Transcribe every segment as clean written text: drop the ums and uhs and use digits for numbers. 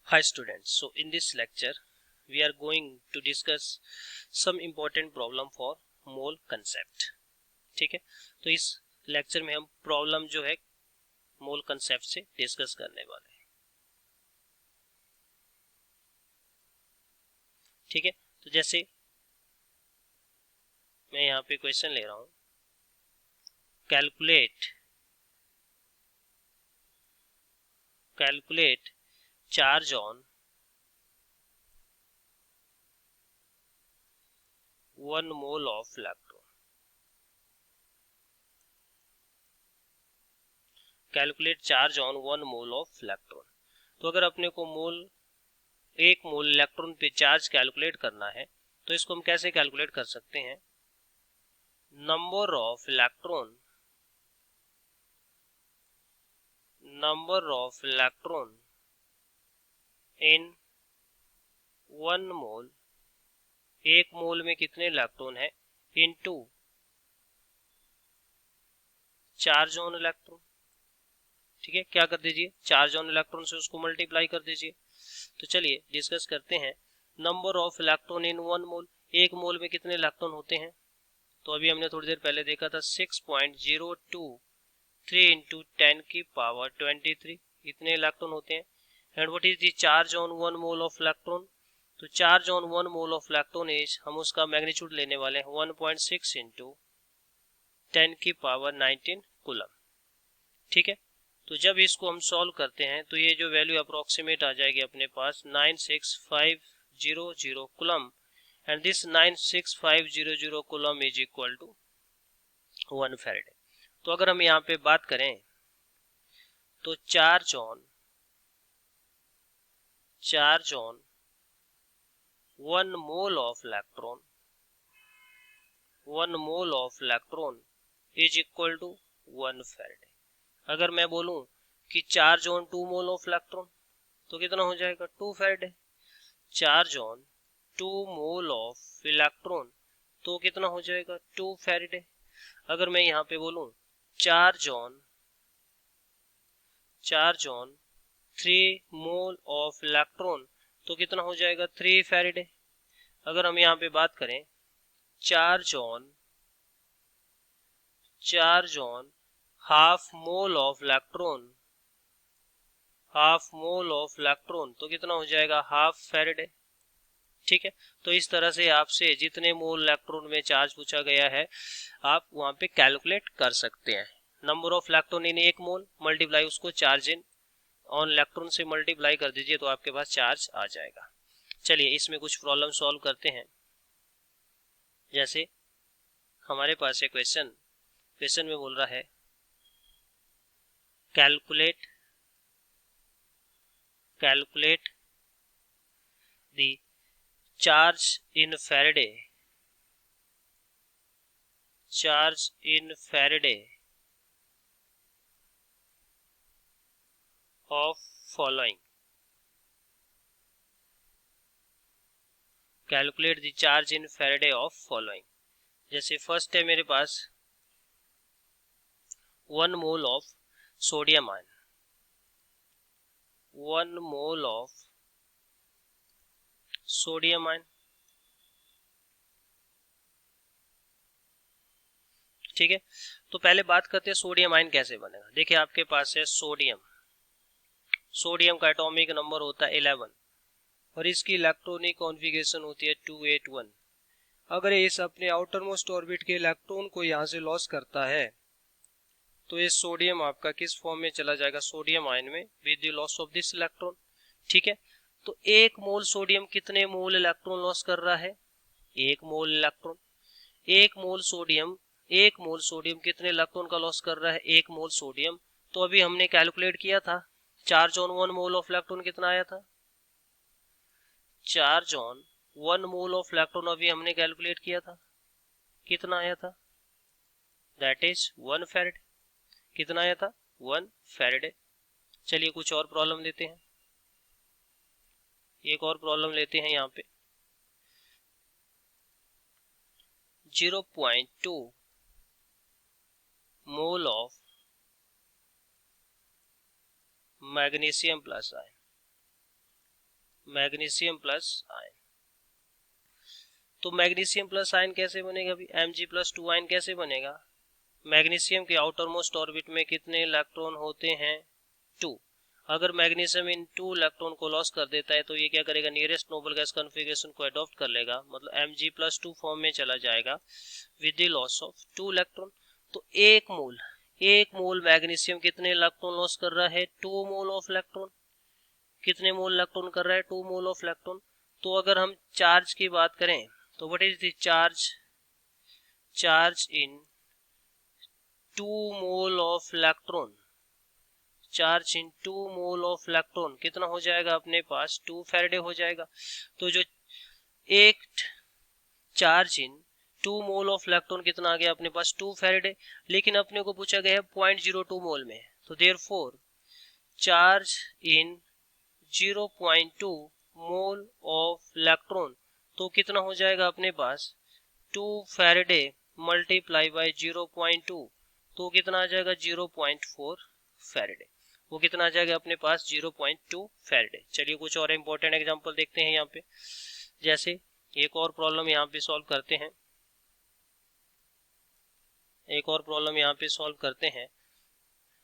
Hi students, so in this lecture we are going to discuss some important problem for mole concept. ठीक है, तो इस lecture में हम प्रॉब्लम जो है मोल कंसेप्ट से डिस्कस करने वाले हैं. ठीक है, तो जैसे मैं यहाँ पे क्वेश्चन ले रहा हूँ, calculate charge on 1 mole of electron. Calculate charge on 1 mole of electron. तो अगर अपने को एक मोल इलेक्ट्रॉन पे चार्ज कैलकुलेट करना है तो इसको हम कैसे कैलकुलेट कर सकते हैं? नंबर ऑफ इलेक्ट्रॉन इन 1 मोल, एक मोल में कितने इलेक्ट्रॉन है, इनटू चार्ज ऑन इलेक्ट्रॉन. ठीक है, क्या कर दीजिए, चार्ज ऑन इलेक्ट्रॉन से उसको मल्टीप्लाई कर दीजिए. तो चलिए डिस्कस करते हैं. नंबर ऑफ इलेक्ट्रॉन इन 1 मोल, एक मोल में कितने इलेक्ट्रॉन होते हैं? तो अभी हमने थोड़ी देर पहले देखा था 6.023 इंटू 10 की पावर 23 इतने इलेक्ट्रॉन होते हैं. And what is the charge on 1 mole of electron? तो charge on 1 mole of electron is, हम उसका मैग्नीट्यूड लेने वाले हैं 1.6 इंटू 10 की पावर 19 कूलम. ठीक है, तो जब इसको हम सॉल्व करते हैं तो ये जो वैल्यू अप्रोक्सीमेट आ जाएगी अपने पास 96500 coulomb. And this 96500 coulomb is equal to 1 faraday. तो अगर हम यहाँ पे बात करें तो charge on 1 mole of electron is equal to 1 faraday. अगर मैं बोलूं कि charge on 2 mole of electron तो कितना हो जाएगा, 2 faraday. Charge on 2 mole of electron तो कितना हो जाएगा, 2 फैराडे. अगर मैं यहाँ पे बोलूं charge on 3 mole of electron तो कितना हो जाएगा, 3 फैराडे. अगर हम यहाँ पे बात करें charge on half mole of electron तो कितना हो जाएगा, हाफ फैराडे. ठीक है, तो इस तरह से आपसे जितने मोल इलेक्ट्रॉन में चार्ज पूछा गया है आप वहां पे कैलकुलेट कर सकते हैं. नंबर ऑफ इलेक्ट्रॉन इन एक मोल मल्टीप्लाई उसको चार्ज इन ऑन इलेक्ट्रॉन से मल्टीप्लाई कर दीजिए तो आपके पास चार्ज आ जाएगा. चलिए इसमें कुछ प्रॉब्लम सॉल्व करते हैं. जैसे हमारे पास एक क्वेश्चन में बोल रहा है calculate the charge in Faraday of following. Calculate the charge in Faraday of following. जैसे फर्स्ट है मेरे पास 1 mole of sodium ion, 1 mole of sodium ion. ठीक है, तो पहले बात करते हैं सोडियम आयन कैसे बनेगा. देखिए आपके पास है सोडियम का एटॉमिक नंबर होता है 11 और इसकी इलेक्ट्रॉनिक कॉन्फ़िगरेशन होती है 281. अगर इस अपने आउटर मोस्ट ऑर्बिट के इलेक्ट्रॉन को यहाँ से लॉस करता है तो ये सोडियम आपका किस फॉर्म में चला जाएगा, सोडियम आयन में with the loss of this electron. ठीक है, तो 1 मोल सोडियम कितने मोल इलेक्ट्रॉन लॉस कर रहा है, 1 मोल इलेक्ट्रॉन. 1 मोल सोडियम कितने इलेक्ट्रॉन का लॉस कर रहा है, 1 मोल सोडियम. तो अभी हमने कैलकुलेट किया था charge on 1 mole of electron कितना आया था, charge on 1 mole of electron अभी हमने कैलकुलेट किया था, कितना आया था, दैट इज 1 फैराडे. कितना आया था, 1 फैराडे. चलिए कुछ और प्रॉब्लम लेते हैं. एक और प्रॉब्लम लेते हैं यहाँ पे 0.2 mole of magnesium plus ion. Magnesium plus ion. तो मैग्नीशियम प्लस आयन कैसे बनेगा अभी, Mg+2 आयन कैसे बनेगा, मैग्नीशियम के आउटर मोस्ट ऑर्बिट में कितने इलेक्ट्रॉन होते हैं, 2। अगर मैग्नीशियम इन 2 इलेक्ट्रॉन को लॉस कर देता है तो ये क्या करेगा, नियरेस्ट नोबल गैस कॉन्फ़िगरेशन को अडॉप्ट कर लेगा, मतलब Mg+2 फॉर्म में चला जाएगा with the loss of 2 electron. तो एक मोल मैग्नीशियम कितने इलेक्ट्रॉन लॉस कर रहा है, 2 मोल ऑफ इलेक्ट्रॉन। कितने मोल इलेक्ट्रॉन कर रहा है, 2 मोल ऑफ इलेक्ट्रॉन। तो अगर हम चार्ज की बात करें तो what is the charge in 2 mole of electron, charge in 2 mole of electron कितना हो जाएगा अपने पास, 2 फैराडे हो जाएगा। तो जो एक charge in 2 mole of electron कितना आ गया अपने पास, 2 फैराडे, लेकिन अपने को पूछा गया है 0.02 मोल में, तो therefore charge in 0.2 mole of electron, तो कितना हो जाएगा अपने पास 2 फैराडे मल्टीप्लाई बाय 0.2, तो कितना आ जाएगा 0.4 फैराडे। वो कितना आ जाएगा अपने पास 0.2 फैराडे। चलिए कुछ और इंपॉर्टेंट एग्जांपल देखते हैं यहाँ पे, जैसे एक और प्रॉब्लम यहाँ पे सॉल्व करते हैं,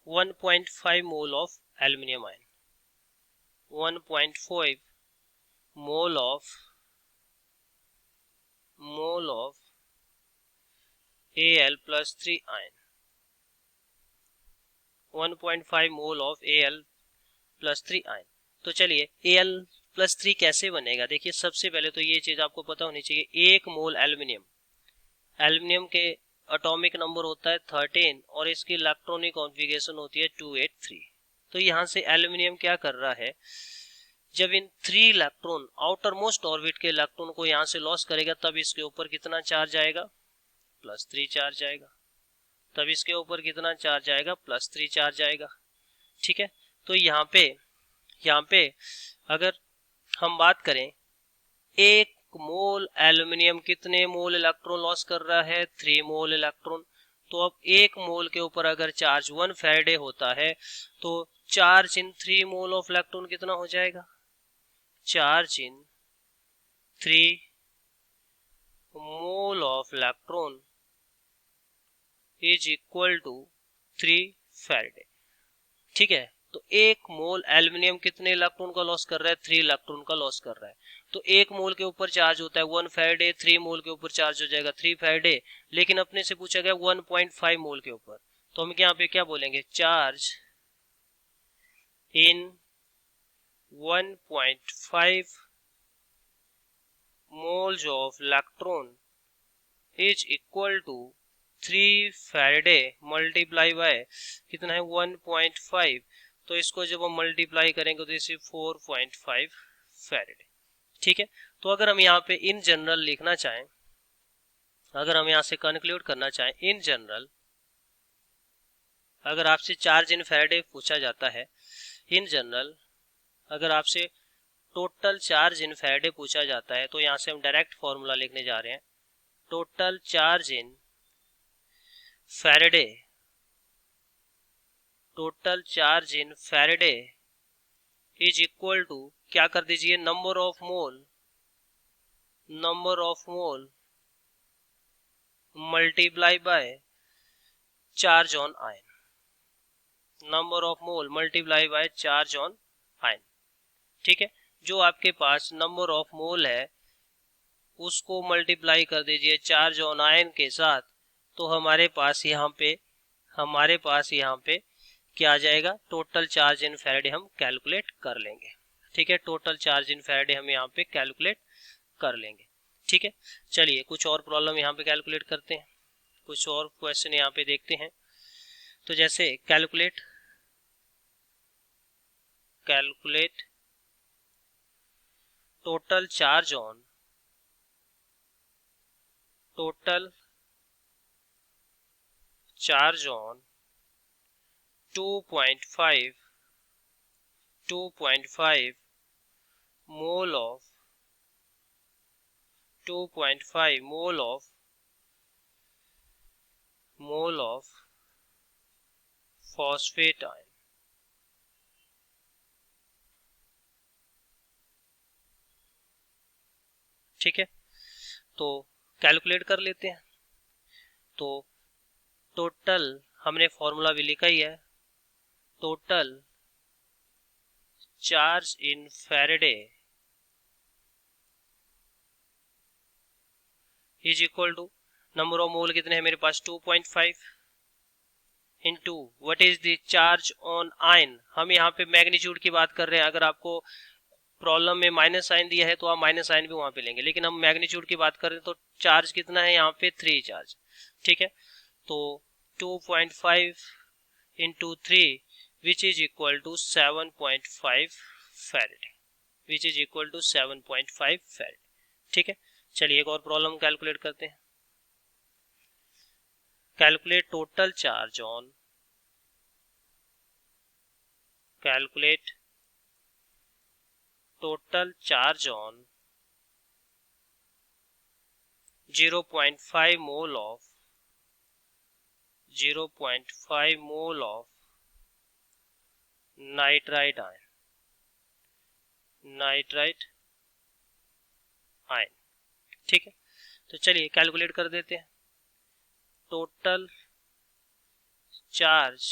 1.5 mole of aluminium ion, 1.5 mole of Al+3 ion, 1.5 mole of Al+3 ion. तो चलिए Al+3 कैसे बनेगा, देखिए सबसे पहले तो ये चीज आपको पता होनी चाहिए, एक मोल एल्यूमिनियम के एटॉमिक नंबर होता है 13 और इसकी इलेक्ट्रॉनिक कॉन्फ़िगरेशन होती है 283। तो यहाँ से एल्यूमिनियम क्या कर रहा है, जब इन 3 इलेक्ट्रॉन आउटर मोस्ट ऑर्बिट के इलेक्ट्रॉन को यहाँ से लॉस करेगा तब इसके ऊपर कितना चार्ज आएगा, +3 चार्ज आएगा। तब इसके ऊपर कितना चार्ज आएगा, +3 चार्ज आएगा। ठीक है, तो यहाँ पे अगर हम बात करें, एक मोल एल्यूमिनियम कितने मोल इलेक्ट्रॉन लॉस कर रहा है, 3 मोल इलेक्ट्रॉन। तो अब एक मोल के ऊपर अगर चार्ज 1 फैराडे होता है तो charge in 3 mole of electron कितना हो जाएगा, charge in 3 mole of electron is equal to 3 faraday. ठीक है, तो एक मोल एल्यूमिनियम कितने इलेक्ट्रॉन का लॉस कर रहा है, 3 इलेक्ट्रॉन का लॉस कर रहा है। तो एक मोल के ऊपर चार्ज होता है 1 फैराडे, 3 मोल के ऊपर चार्ज हो जाएगा 3 फैराडे, लेकिन अपने से पूछा गया 1.5 मोल के ऊपर, तो हम यहाँ पे क्या बोलेंगे, charge in 1.5 moles of electron is equal to 3 faraday multiply by कितना है 1.5, तो इसको जब हम मल्टीप्लाई करेंगे तो इसे 4.5 फैराडे। ठीक है, तो अगर हम यहाँ पे इन जनरल लिखना चाहें, अगर हम यहाँ से कंक्लूड करना चाहें इन जनरल, अगर आपसे चार्ज इन फैराडे पूछा जाता है, इन जनरल अगर आपसे टोटल चार्ज इन फैराडे पूछा जाता है तो यहाँ से हम डायरेक्ट फॉर्मूला लिखने जा रहे हैं, total charge in faraday, total charge in faraday is equal to, क्या कर दीजिए, number of mole multiply by charge on ion, number of mole multiply by charge on ion. ठीक है, जो आपके पास नंबर ऑफ मोल है उसको मल्टीप्लाई कर दीजिए चार्ज ऑन आयन के साथ, तो हमारे पास यहाँ पे क्या आ जाएगा, टोटल चार्ज इन फैराडे हम कैलकुलेट कर लेंगे। ठीक है, टोटल चार्ज इन फैराडे हम यहाँ पे कैलकुलेट कर लेंगे। ठीक है, चलिए कुछ और प्रॉब्लम यहाँ पे कैलकुलेट करते हैं, कुछ और क्वेश्चन यहाँ पे देखते हैं। तो जैसे calculate total charge on 2.5 mole of phosphate ion, ठीक है, तो कैलकुलेट कर लेते हैं। तो टोटल हमने फॉर्मूला भी लिखा ही है, total charge in faraday is equal to number of mole कितने हैं मेरे पास 2.5 into what is the charge on ion. हम यहाँ पे मैग्नीट्यूड की बात कर रहे हैं, अगर आपको प्रॉब्लम में माइनस साइन दिया है तो आप माइनस साइन भी वहां पे लेंगे, लेकिन हम मैग्नीट्यूड की बात कर रहे हैं तो चार्ज कितना है यहाँ पे 3 चार्ज। ठीक है, तो 2.5 into 3 which is equal to 7.5 faraday, which is equal to 7.5 faraday. ठीक है, चलिए एक और प्रॉब्लम कैलकुलेट करते हैं। Calculate total charge on, calculate total charge on 0.5 mole of 0.5 mole of nitrite ion, nitrite ion. ठीक है, तो चलिए कैलकुलेट कर देते हैं। Total charge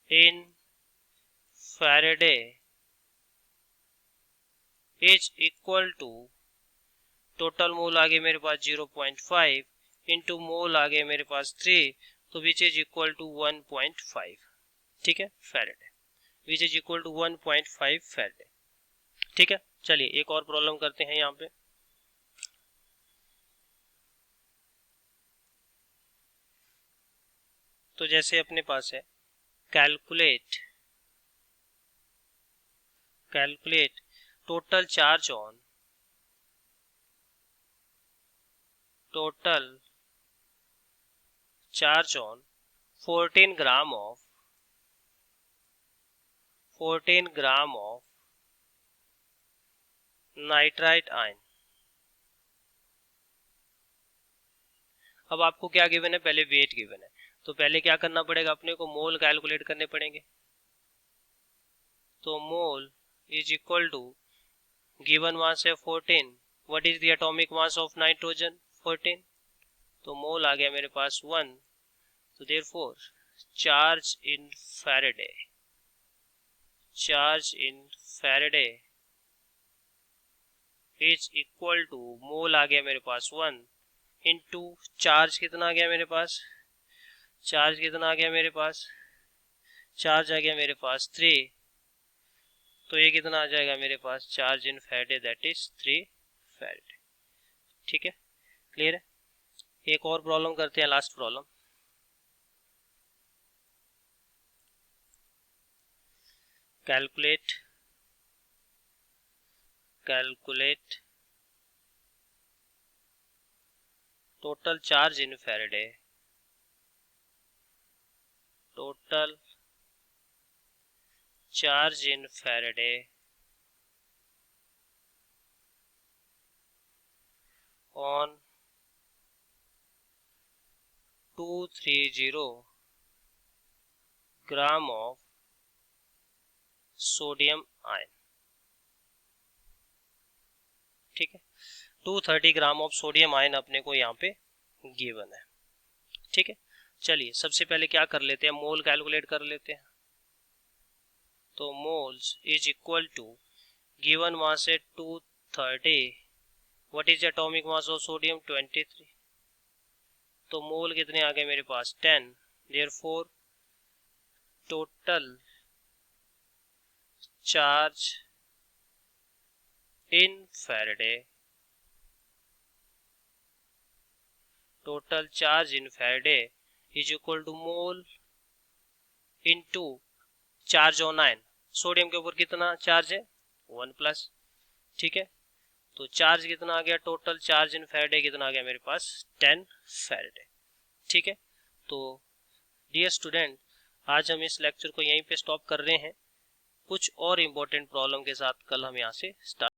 in faraday is equal to, total mole आ गए मेरे पास 0.5 इंटू मोल आ गए मेरे पास 3, तो विच इज इक्वल टू 1.5। ठीक है, faraday, which is equal to 1.5 faraday. ठीक है, चलिए एक और प्रॉब्लम करते हैं यहाँ पे। तो जैसे अपने पास है calculate total charge on, total charge on 14 gram of 14 gram of nitrite ion. अब आपको क्या गिवन है, पहले वेट गिवन है, तो पहले क्या करना पड़ेगा, अपने को मोल कैलकुलेट करने पड़ेंगे। तो mole is equal to, given mass है 14, what is the atomic mass of nitrogen 14, तो मोल आ गया मेरे पास 1, तो therefore charge in faraday, charge in faraday is equal to, mole आ गया मेरे पास 1 इंटू चार्ज कितना आ गया मेरे पास, चार्ज कितना आ गया मेरे पास, चार्ज आ गया मेरे पास 3, तो ये कितना आ जाएगा मेरे पास, charge in faraday that is 3 faraday. ठीक है, क्लियर है। एक और प्रॉब्लम करते हैं, last problem. Calculate total charge in faraday, total charge in faraday on 230 gram of sodium ion. ठीक है, 230 ग्राम ऑफ सोडियम आयन अपने को यहाँ पे गिवन है। ठीक है, चलिए सबसे पहले क्या कर लेते हैं, मोल कैलकुलेट कर लेते हैं। तो moles is equal to, given mass है 230, what is atomic mass of sodium 23, तो मोल कितने आ गए मेरे पास 10, therefore total charge in faraday, total charge in faraday is equal to mole into charge on ion, sodium के ऊपर कितना चार्ज है 1 प्लस। ठीक है, तो चार्ज कितना आ गया, टोटल चार्ज इन फैराडे कितना आ गया मेरे पास 10 फैराडे। ठीक है, तो डियर स्टूडेंट, आज हम इस लेक्चर को यहीं पे स्टॉप कर रहे हैं। कुछ और इम्पोर्टेंट प्रॉब्लम के साथ कल हम यहाँ से स्टार्ट